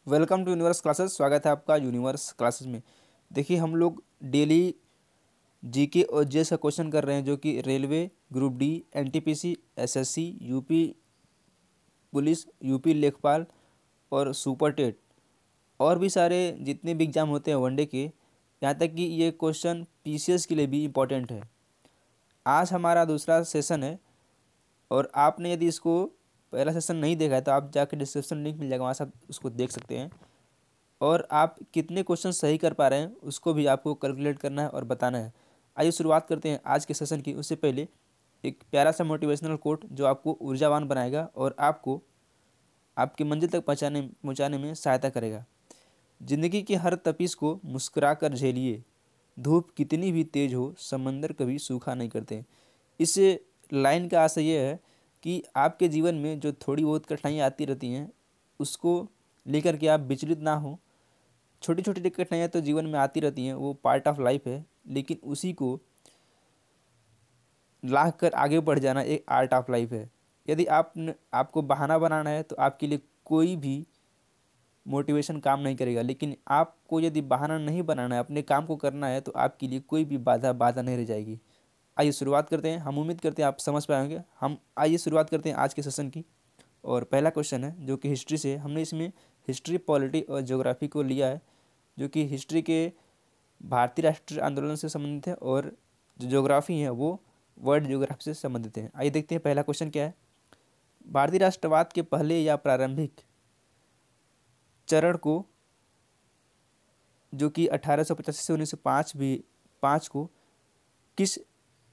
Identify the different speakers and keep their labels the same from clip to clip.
Speaker 1: Welcome to universe classes. स्वागत है आपका यूनिवर्स क्लासेस में। देखिए, हम लोग डेली जीके और जेएस का क्वेश्चन कर रहे हैं, जो कि railway, group D, NTPC, SSC, UP police, UP लेखपाल और सुपर टेट और भी सारे जितने भी एग्ज़ाम होते हैं वनडे के, यहाँ तक कि ये क्वेश्चन पीसीएस के लिए भी इम्पोर्टेंट है। आज हमारा दूसरा सेशन है और आपने यदि इसको पहला सेशन नहीं देखा है तो आप जाकर डिस्क्रिप्शन लिंक मिल जाएगा, वहाँ से आप उसको देख सकते हैं। और आप कितने क्वेश्चन सही कर पा रहे हैं उसको भी आपको कैलकुलेट करना है और बताना है। आइए शुरुआत करते हैं आज के सेशन की। उससे पहले एक प्यारा सा मोटिवेशनल कोट जो आपको ऊर्जावान बनाएगा और आपको आपकी मंजिल तक पहुंचाने में सहायता करेगा। जिंदगी की हर तपिश को मुस्कुरा कर झेलिए, धूप कितनी भी तेज हो समंदर कभी सूखा नहीं करते। इस लाइन का आशय यह है कि आपके जीवन में जो थोड़ी बहुत कठिनाइयाँ आती रहती हैं उसको लेकर के आप विचलित ना हो। छोटी छोटी कठिनाइयाँ तो जीवन में आती रहती हैं, वो पार्ट ऑफ लाइफ है, लेकिन उसी को लाख कर आगे बढ़ जाना एक आर्ट ऑफ लाइफ है। यदि आपको बहाना बनाना है तो आपके लिए कोई भी मोटिवेशन काम नहीं करेगा, लेकिन आपको यदि बहाना नहीं बनाना है, अपने काम को करना है, तो आपके लिए कोई भी बाधा नहीं रह जाएगी। आइए शुरुआत करते हैं। हम उम्मीद करते हैं आप समझ पाएंगे। हम आइए शुरुआत करते हैं आज के सेशन की। और पहला क्वेश्चन है जो कि हिस्ट्री से। हमने इसमें हिस्ट्री, पॉलिटी और ज्योग्राफी को लिया है, जो कि हिस्ट्री के भारतीय राष्ट्रीय आंदोलन से संबंधित है और जो ज्योग्राफी है वो वर्ल्ड ज्योग्राफी से संबंधित है। आइए देखते हैं पहला क्वेश्चन क्या है। भारतीय राष्ट्रवाद के पहले या प्रारंभिक चरण को, जो कि 1885 से 1905 को किस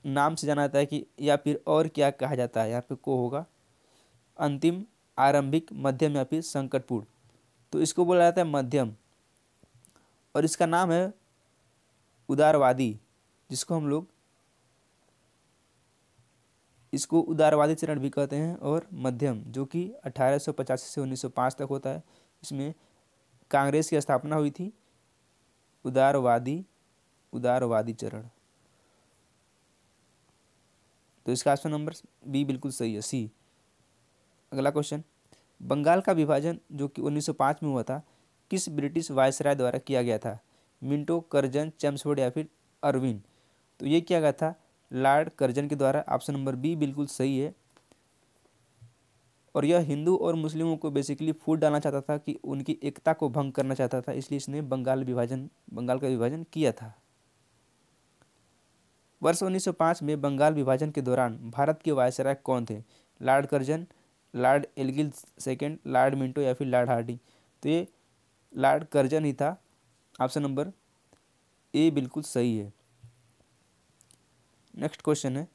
Speaker 1: नाम से जाना जाता है, कि या फिर और क्या कहा जाता है? यहाँ पे को होगा अंतिम, आरंभिक, मध्यम या फिर संकटपूर्ण। तो इसको बोला जाता है मध्यम, और इसका नाम है उदारवादी, जिसको हम लोग इसको उदारवादी चरण भी कहते हैं। और मध्यम जो कि 1885 से 1905 तक होता है, इसमें कांग्रेस की स्थापना हुई थी। उदारवादी चरण। तो इसका ऑप्शन नंबर बी बिल्कुल सही है, सी। अगला क्वेश्चन, बंगाल का विभाजन जो कि 1905 में हुआ था, किस ब्रिटिश वायसराय द्वारा किया गया था? मिंटो, कर्जन, चेम्सफोर्ड या फिर अरविन? तो ये किया गया था लॉर्ड कर्जन के द्वारा। ऑप्शन नंबर बी बिल्कुल सही है। और यह हिंदू और मुस्लिमों को बेसिकली फूट डालना चाहता था, कि उनकी एकता को भंग करना चाहता था, इसलिए इसने बंगाल का विभाजन किया था। वर्ष 1905 में बंगाल विभाजन के दौरान भारत के वायसराय कौन थे? लॉर्ड कर्जन, लॉर्ड एल्गिल सेकेंड, लॉर्ड मिंटो या फिर लॉर्ड हार्डिंग? तो ये लॉर्ड कर्जन ही था। ऑप्शन नंबर ए बिल्कुल सही है। नेक्स्ट क्वेश्चन है,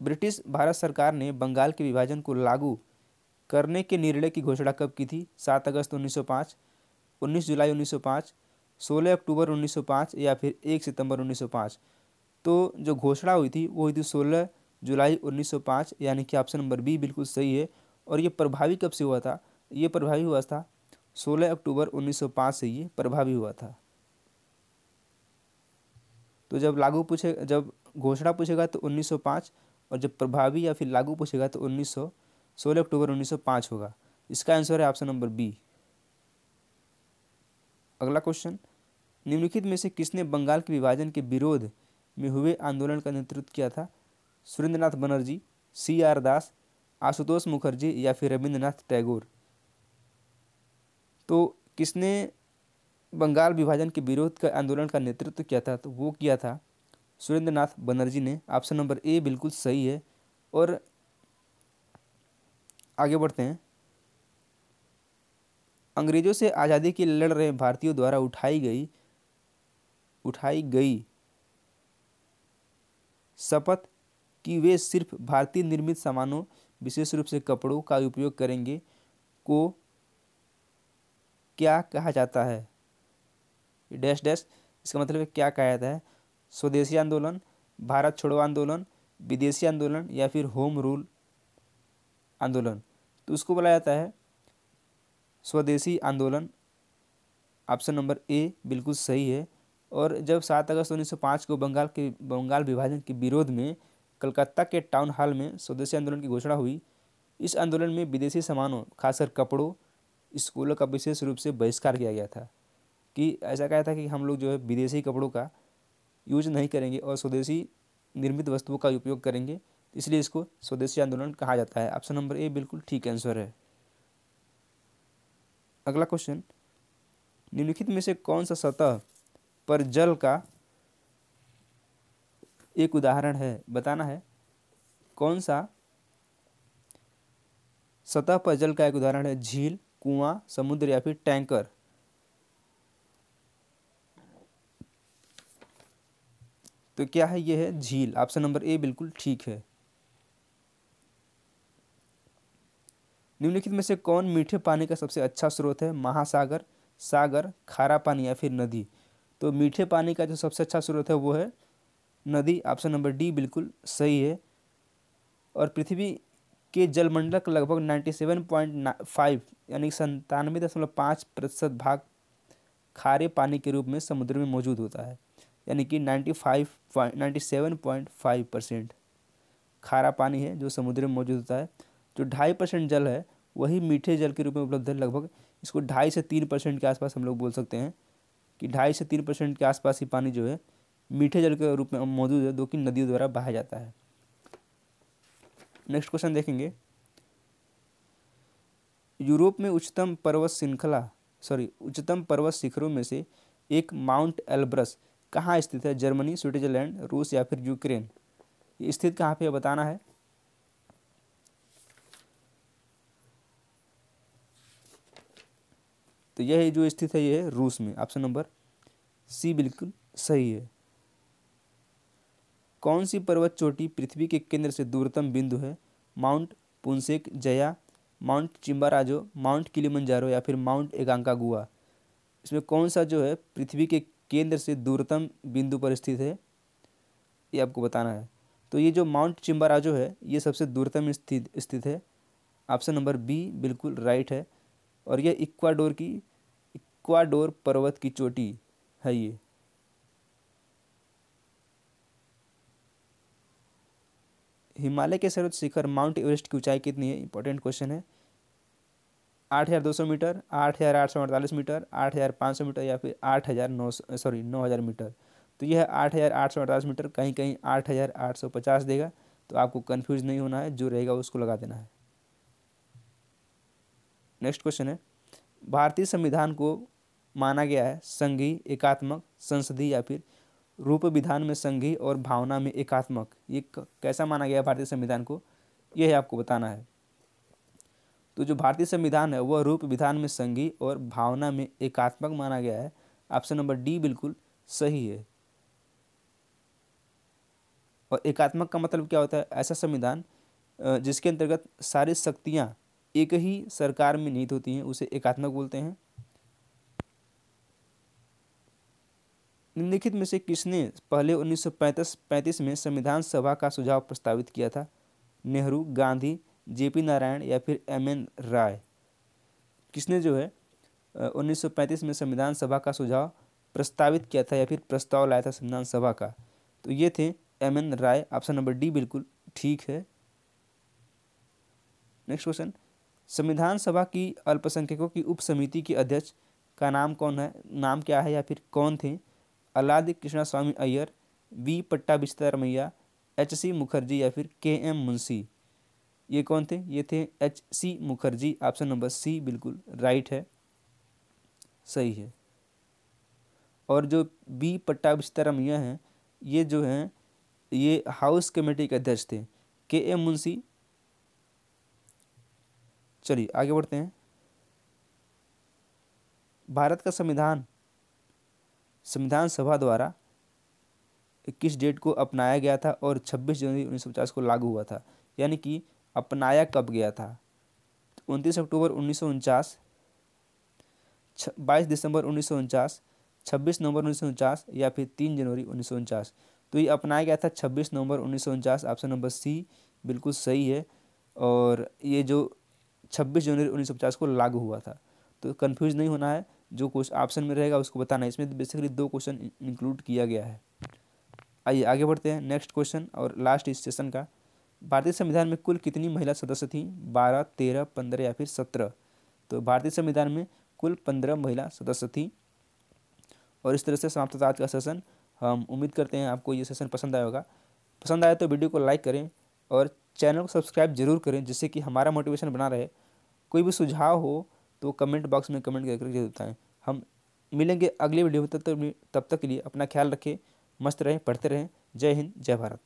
Speaker 1: ब्रिटिश भारत सरकार ने बंगाल के विभाजन को लागू करने के निर्णय की घोषणा कब की थी? 7 अगस्त 1905, 19 जुलाई 1905, 16 अक्टूबर 1905 या फिर 1 सितंबर 1905? तो जो घोषणा हुई थी वो हुई थी 16 जुलाई 1905, यानी कि ऑप्शन नंबर बी बिल्कुल सही है। और ये प्रभावी कब से हुआ था? ये प्रभावी हुआ था 16 अक्टूबर 1905 से ये प्रभावी हुआ था। तो जब घोषणा पूछेगा तो 1905, और जब प्रभावी या फिर लागू पूछेगा तो 16 अक्टूबर 1905 होगा। इसका आंसर है ऑप्शन नंबर बी। अगला क्वेश्चन, निम्नलिखित में से किसने बंगाल के विभाजन के विरोध में हुए आंदोलन का नेतृत्व किया था? सुरेंद्रनाथ बनर्जी, CR दास, आशुतोष मुखर्जी या फिर रविंद्रनाथ टैगोर? तो किसने बंगाल विभाजन के विरोध का आंदोलन का नेतृत्व किया था? तो वो किया था सुरेंद्रनाथ बनर्जी ने। ऑप्शन नंबर ए बिल्कुल सही है। और आगे बढ़ते हैं। अंग्रेजों से आज़ादी के लिए लड़ रहे भारतीयों द्वारा उठाई गई शपथ कि वे सिर्फ भारतीय निर्मित सामानों, विशेष रूप से कपड़ों का उपयोग करेंगे, को क्या कहा जाता है? Dash dash. इसका मतलब है क्या कहा जाता है? स्वदेशी आंदोलन, भारत छोड़ो आंदोलन, विदेशी आंदोलन या फिर होम रूल आंदोलन? तो उसको बोला जाता है स्वदेशी आंदोलन। ऑप्शन नंबर ए बिल्कुल सही है। और जब 7 अगस्त 1905 को बंगाल विभाजन के विरोध में कलकत्ता के टाउन हॉल में स्वदेशी आंदोलन की घोषणा हुई, इस आंदोलन में विदेशी सामानों, खासकर कपड़ों स्कूलों का विशेष रूप से बहिष्कार किया गया था। कि ऐसा कहा था कि हम लोग जो है विदेशी कपड़ों का यूज नहीं करेंगे और स्वदेशी निर्मित वस्तुओं का उपयोग करेंगे, इसलिए इसको स्वदेशी आंदोलन कहा जाता है। ऑप्शन नंबर ए बिल्कुल ठीक आंसर है। अगला क्वेश्चन, निम्नलिखित में से कौन सा सतह पर जल का एक उदाहरण है, बताना है कौन सा सतह पर जल का एक उदाहरण है। झील, कुआं, समुद्र या फिर टैंकर। तो क्या है, ये है झील। ऑप्शन नंबर ए बिल्कुल ठीक है। निम्नलिखित में से कौन मीठे पानी का सबसे अच्छा स्रोत है। महासागर, सागर, खारा पानी या फिर नदी। तो मीठे पानी का जो सबसे अच्छा स्रोत है वो है नदी। ऑप्शन नंबर डी बिल्कुल सही है। और पृथ्वी के जलमंडल का लगभग 97.5 यानी 97.5% भाग खारे पानी के रूप में समुद्र में मौजूद होता है। यानी कि 97.5% खारा पानी है जो समुद्र में मौजूद होता है। जो 2.5% जल है वही मीठे जल के रूप में उपलब्ध है। लगभग इसको 2.5 से 3% के आसपास हम लोग बोल सकते हैं कि 2.5 से 3% के आसपास ही पानी जो है मीठे जल के रूप में मौजूद है, जो कि नदियों द्वारा बहाया जाता है। नेक्स्ट क्वेश्चन देखेंगे, यूरोप में उच्चतम पर्वत शिखरों में से एक माउंट एल्ब्रस कहाँ स्थित है। जर्मनी, स्विट्जरलैंड, रूस या फिर यूक्रेन। ये स्थित कहाँ पे है, बताना है। तो यह जो स्थित है ये है रूस में। ऑप्शन नंबर सी बिल्कुल सही है। कौन सी पर्वत चोटी पृथ्वी के केंद्र से दूरतम बिंदु है। Mount Puncak Jaya, mount Chimborazo, mount Kilimanjaro या फिर माउंट एकांकागुआ। इसमें कौन सा जो है पृथ्वी के केंद्र से दूरतम बिंदु पर स्थित है, ये आपको बताना है। तो ये जो माउंट चिम्बाराजो है ये सबसे दूरतम स्थित है। ऑप्शन नंबर बी बिल्कुल राइट है। और यह इक्वाडोर पर्वत की चोटी है ये। हिमालय के सर्वोच्च शिखर माउंट एवरेस्ट की ऊंचाई कितनी है, इंपॉर्टेंट क्वेश्चन है। 8,200 मीटर, 8,848 मीटर, 8,500 मीटर या फिर 9,000 मीटर। तो यह 8,848 मीटर, कहीं कहीं 8,850 देगा। तो आपको कंफ्यूज नहीं होना है, जो रहेगा उसको लगा देना है। नेक्स्ट क्वेश्चन है, भारतीय संविधान को माना गया है संघीय, एकात्मक, संसदीय या फिर रूप विधान में संघीय और भावना में एकात्मक। ये कैसा माना गया है भारतीय संविधान को, यह है आपको बताना है। तो जो भारतीय संविधान है वह रूप विधान में संघीय और भावना में एकात्मक माना गया है। ऑप्शन नंबर डी बिल्कुल सही है। और एकात्मक का मतलब क्या होता है, ऐसा संविधान जिसके अंतर्गत सारी शक्तियां एक ही सरकार में निहित होती हैं, उसे एकात्मक बोलते हैं। निम्नलिखित में से किसने पहले 1935 में संविधान सभा का सुझाव प्रस्तावित किया था। नेहरू, गांधी, जेपी नारायण या फिर एम.एन. राय। किसने जो है 1935 में संविधान सभा का सुझाव प्रस्तावित किया था या फिर प्रस्ताव लाया था संविधान सभा का। तो ये थे एम.एन. राय। ऑप्शन नंबर डी बिल्कुल ठीक है। नेक्स्ट क्वेश्चन, संविधान सभा की अल्पसंख्यकों की उप समिति के अध्यक्ष का नाम कौन है, नाम क्या है या फिर कौन थे। अल्लादी कृष्णा स्वामी अय्यर, वी पट्टाभिस्तारमैया, एच.सी. मुखर्जी या फिर के.एम. मुंशी। ये कौन थे, ये थे एच.सी. मुखर्जी। ऑप्शन नंबर सी बिल्कुल राइट है, सही है। और जो बी पट्टाभिस्तारमैया हैं ये जो हैं ये हाउस कमेटी के अध्यक्ष थे। के.एम. मुंशी, चलिए आगे बढ़ते हैं। भारत का संविधान सभा द्वारा 21 डेट को अपनाया गया था और 26 जनवरी 1950 को लागू हुआ था। यानी कि अपनाया कब गया था, 29 अक्टूबर 1949, 22 दिसंबर 1949, 26 नवंबर 1949 या फिर 3 जनवरी 1949। तो ये अपनाया गया था 26 नवंबर 1949। ऑप्शन नंबर सी बिल्कुल सही है। और ये जो 26 जनवरी 1950 को लागू हुआ था। तो कंफ्यूज नहीं होना है, जो क्वेश्चन ऑप्शन में रहेगा उसको बताना है। इसमें बेसिकली 2 क्वेश्चन इंक्लूड किया गया है। आइए आगे बढ़ते हैं नेक्स्ट क्वेश्चन और लास्ट इस सेशन का। भारतीय संविधान में कुल कितनी महिला सदस्य थी, 12, 13, 15 या फिर 17। तो भारतीय संविधान में कुल 15 महिला सदस्य थी। और इस तरह से समाप्त होता है आज का सेशन। हम उम्मीद करते हैं आपको ये सेशन पसंद आया होगा। पसंद आए तो वीडियो को लाइक करें और चैनल को सब्सक्राइब जरूर करें, जिससे कि हमारा मोटिवेशन बना रहे। कोई भी सुझाव हो तो कमेंट बॉक्स में कमेंट करके जरूर बताएं। हम मिलेंगे अगली वीडियो में, तब तक के लिए अपना ख्याल रखें, मस्त रहें, पढ़ते रहें। जय हिंद, जय भारत।